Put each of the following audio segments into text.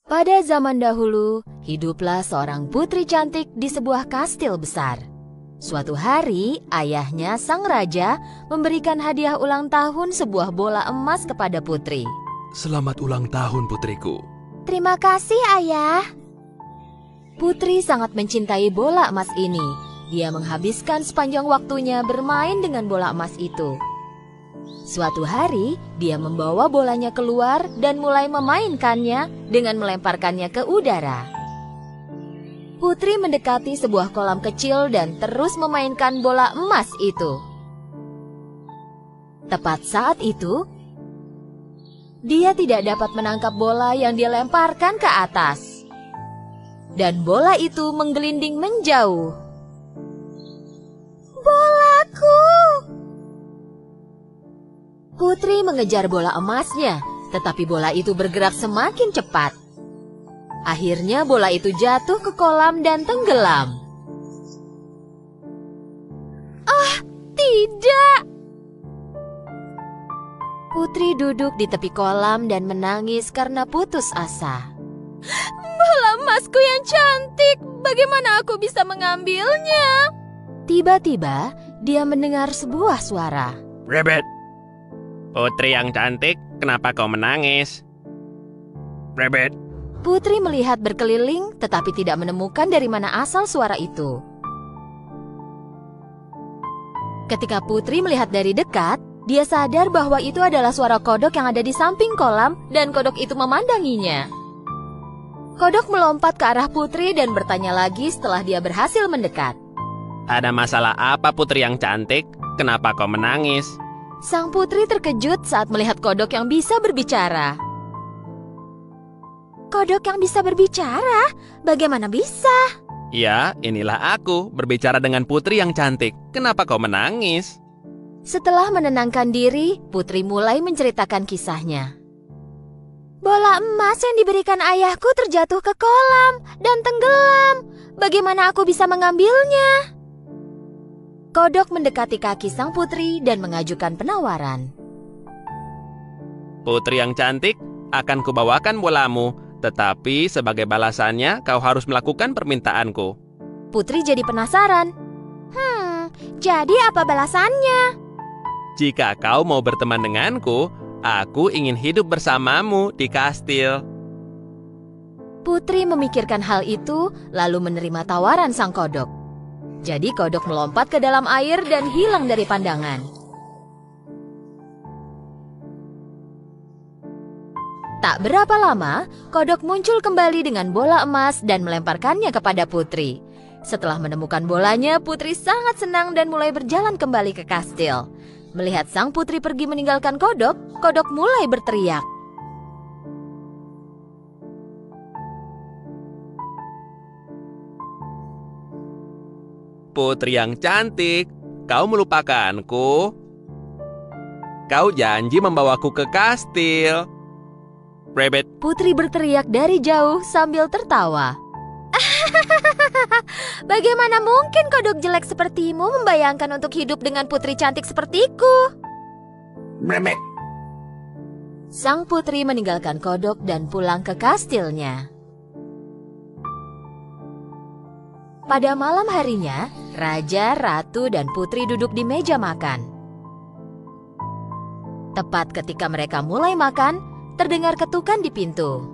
Pada zaman dahulu, hiduplah seorang putri cantik di sebuah kastil besar. Suatu hari, ayahnya sang raja memberikan hadiah ulang tahun sebuah bola emas kepada putri. Selamat ulang tahun, putriku. Terima kasih, ayah. Putri sangat mencintai bola emas ini. Dia menghabiskan sepanjang waktunya bermain dengan bola emas itu. Suatu hari, dia membawa bolanya keluar dan mulai memainkannya dengan melemparkannya ke udara. Putri mendekati sebuah kolam kecil dan terus memainkan bola emas itu. Tepat saat itu, dia tidak dapat menangkap bola yang dia lemparkan ke atas. Dan bola itu menggelinding menjauh. Bolaku! Putri mengejar bola emasnya, tetapi bola itu bergerak semakin cepat. Akhirnya bola itu jatuh ke kolam dan tenggelam. Ah, tidak! Putri duduk di tepi kolam dan menangis karena putus asa. Bola emasku yang cantik, bagaimana aku bisa mengambilnya? Tiba-tiba, dia mendengar sebuah suara. Rabbit, putri yang cantik, kenapa kau menangis? Rabbit. Putri melihat berkeliling, tetapi tidak menemukan dari mana asal suara itu. Ketika Putri melihat dari dekat, dia sadar bahwa itu adalah suara kodok yang ada di samping kolam dan kodok itu memandanginya. Kodok melompat ke arah Putri dan bertanya lagi setelah dia berhasil mendekat. Ada masalah apa, putri yang cantik? Kenapa kau menangis? Sang putri terkejut saat melihat kodok yang bisa berbicara. Kodok yang bisa berbicara? Bagaimana bisa? Ya, inilah aku, berbicara dengan putri yang cantik. Kenapa kau menangis? Setelah menenangkan diri, Putri mulai menceritakan kisahnya. Bola emas yang diberikan ayahku terjatuh ke kolam dan tenggelam. Bagaimana aku bisa mengambilnya? Kodok mendekati kaki sang putri dan mengajukan penawaran. Putri yang cantik, akan kubawakan bolamu. Tetapi sebagai balasannya, kau harus melakukan permintaanku. Putri jadi penasaran. Jadi apa balasannya? Jika kau mau berteman denganku, aku ingin hidup bersamamu di kastil. Putri memikirkan hal itu, lalu menerima tawaran sang kodok. Jadi kodok melompat ke dalam air dan hilang dari pandangan. Tak berapa lama, kodok muncul kembali dengan bola emas dan melemparkannya kepada Putri. Setelah menemukan bolanya, Putri sangat senang dan mulai berjalan kembali ke kastil. Melihat sang putri pergi meninggalkan kodok, kodok mulai berteriak. Putri yang cantik, kau melupakanku? Kau janji membawaku ke kastil. Rabbit. Putri berteriak dari jauh sambil tertawa. Bagaimana mungkin kodok jelek sepertimu membayangkan untuk hidup dengan putri cantik sepertiku? Rabbit. Sang putri meninggalkan kodok dan pulang ke kastilnya. Pada malam harinya, raja, ratu, dan putri duduk di meja makan. Tepat ketika mereka mulai makan, terdengar ketukan di pintu.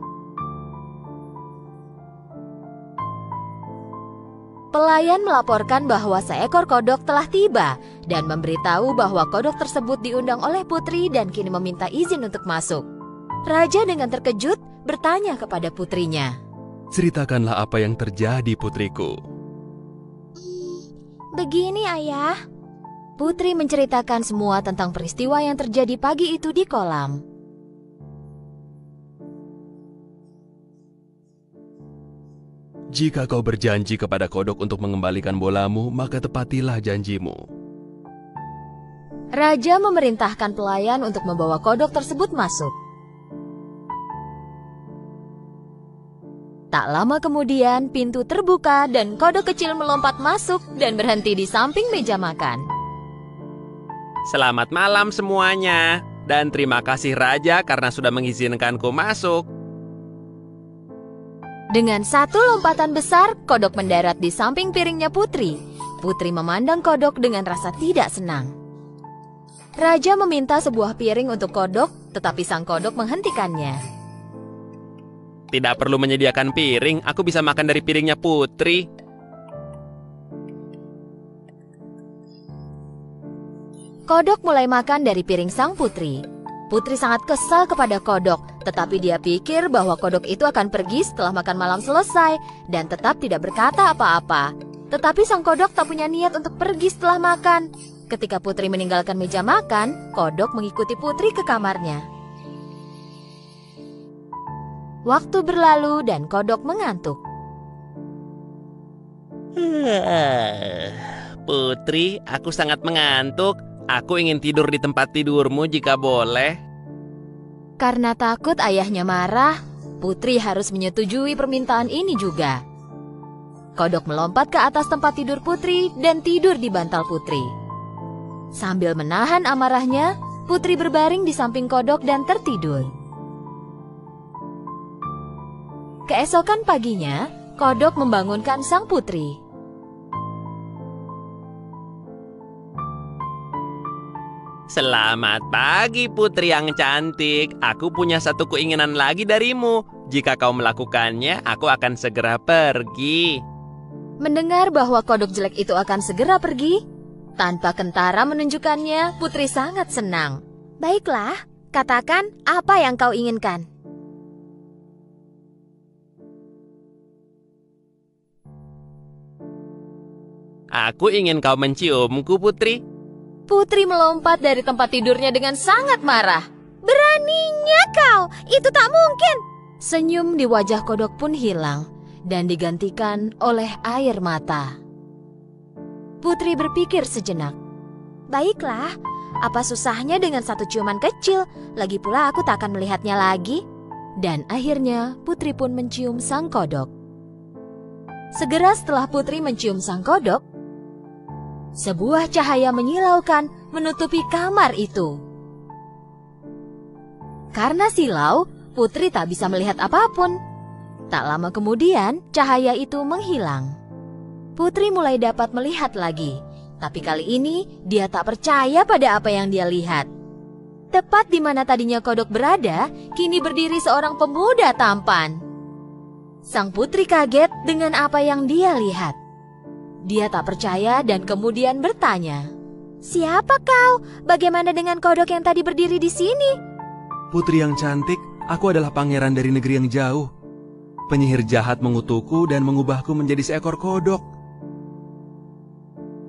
Pelayan melaporkan bahwa seekor kodok telah tiba dan memberitahu bahwa kodok tersebut diundang oleh putri dan kini meminta izin untuk masuk. Raja dengan terkejut bertanya kepada putrinya. Ceritakanlah apa yang terjadi, putriku. Begini, ayah. Putri menceritakan semua tentang peristiwa yang terjadi pagi itu di kolam. Jika kau berjanji kepada kodok untuk mengembalikan bolamu, maka tepatilah janjimu. Raja memerintahkan pelayan untuk membawa kodok tersebut masuk. Tak lama kemudian, pintu terbuka dan kodok kecil melompat masuk dan berhenti di samping meja makan. Selamat malam semuanya, dan terima kasih Raja karena sudah mengizinkanku masuk. Dengan satu lompatan besar, kodok mendarat di samping piringnya Putri. Putri memandang kodok dengan rasa tidak senang. Raja meminta sebuah piring untuk kodok, tetapi sang kodok menghentikannya. Tidak perlu menyediakan piring, aku bisa makan dari piringnya Putri. Kodok mulai makan dari piring sang putri. Putri sangat kesal kepada kodok, tetapi dia pikir bahwa kodok itu akan pergi setelah makan malam selesai dan tetap tidak berkata apa-apa. Tetapi sang kodok tak punya niat untuk pergi setelah makan. Ketika Putri meninggalkan meja makan, kodok mengikuti Putri ke kamarnya. Waktu berlalu dan kodok mengantuk. Putri, aku sangat mengantuk. Aku ingin tidur di tempat tidurmu jika boleh. Karena takut ayahnya marah, Putri harus menyetujui permintaan ini juga. Kodok melompat ke atas tempat tidur Putri dan tidur di bantal Putri. Sambil menahan amarahnya, Putri berbaring di samping kodok dan tertidur. Keesokan paginya, kodok membangunkan sang putri. Selamat pagi putri yang cantik. Aku punya satu keinginan lagi darimu. Jika kau melakukannya, aku akan segera pergi. Mendengar bahwa kodok jelek itu akan segera pergi, tanpa kentara menunjukkannya, Putri sangat senang. Baiklah, katakan apa yang kau inginkan. Aku ingin kau menciumku, Putri. Putri melompat dari tempat tidurnya dengan sangat marah. Beraninya kau, itu tak mungkin. Senyum di wajah kodok pun hilang dan digantikan oleh air mata. Putri berpikir sejenak. Baiklah, apa susahnya dengan satu ciuman kecil? Lagi pula aku tak akan melihatnya lagi. Dan akhirnya Putri pun mencium sang kodok. Segera setelah Putri mencium sang kodok, sebuah cahaya menyilaukan menutupi kamar itu. Karena silau, Putri tak bisa melihat apapun. Tak lama kemudian, cahaya itu menghilang. Putri mulai dapat melihat lagi, tapi kali ini dia tak percaya pada apa yang dia lihat. Tepat di mana tadinya kodok berada, kini berdiri seorang pemuda tampan. Sang putri kaget dengan apa yang dia lihat. Dia tak percaya dan kemudian bertanya, "Siapa kau? Bagaimana dengan kodok yang tadi berdiri di sini?" Putri yang cantik, aku adalah pangeran dari negeri yang jauh. Penyihir jahat mengutukku dan mengubahku menjadi seekor kodok.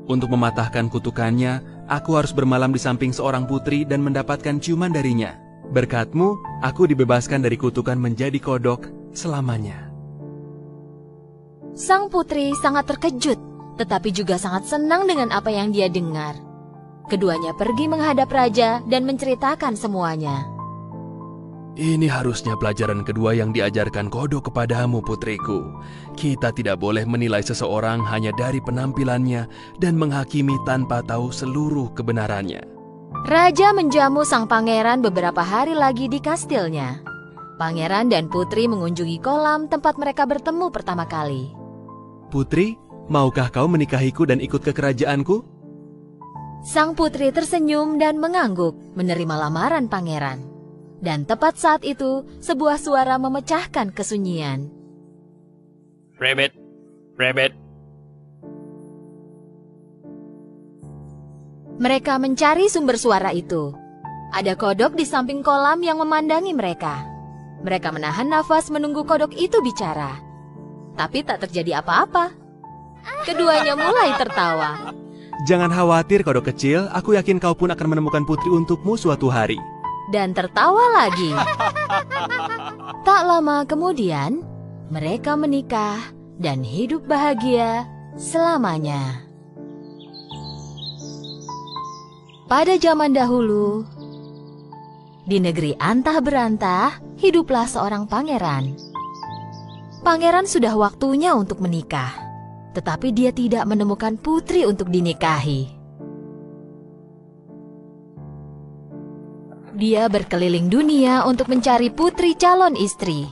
Untuk mematahkan kutukannya, aku harus bermalam di samping seorang putri dan mendapatkan ciuman darinya. Berkatmu, aku dibebaskan dari kutukan menjadi kodok selamanya. Sang putri sangat terkejut, tetapi juga sangat senang dengan apa yang dia dengar. Keduanya pergi menghadap raja dan menceritakan semuanya. Ini harusnya pelajaran kedua yang diajarkan kodok kepadamu, putriku. Kita tidak boleh menilai seseorang hanya dari penampilannya dan menghakimi tanpa tahu seluruh kebenarannya. Raja menjamu sang pangeran beberapa hari lagi di kastilnya. Pangeran dan putri mengunjungi kolam tempat mereka bertemu pertama kali. Putri, maukah kau menikahiku dan ikut ke kerajaanku? Sang putri tersenyum dan mengangguk menerima lamaran pangeran. Dan tepat saat itu, sebuah suara memecahkan kesunyian. Rabbit, rabbit. Mereka mencari sumber suara itu. Ada kodok di samping kolam yang memandangi mereka. Mereka menahan nafas menunggu kodok itu bicara. Tapi tak terjadi apa-apa. Keduanya mulai tertawa. Jangan khawatir, kodok kecil. Aku yakin kau pun akan menemukan putri untukmu suatu hari. Dan tertawa lagi. Tak lama kemudian, mereka menikah dan hidup bahagia selamanya. Pada zaman dahulu, di negeri antah berantah, hiduplah seorang pangeran. Pangeran sudah waktunya untuk menikah, tetapi dia tidak menemukan putri untuk dinikahi. Dia berkeliling dunia untuk mencari putri calon istri.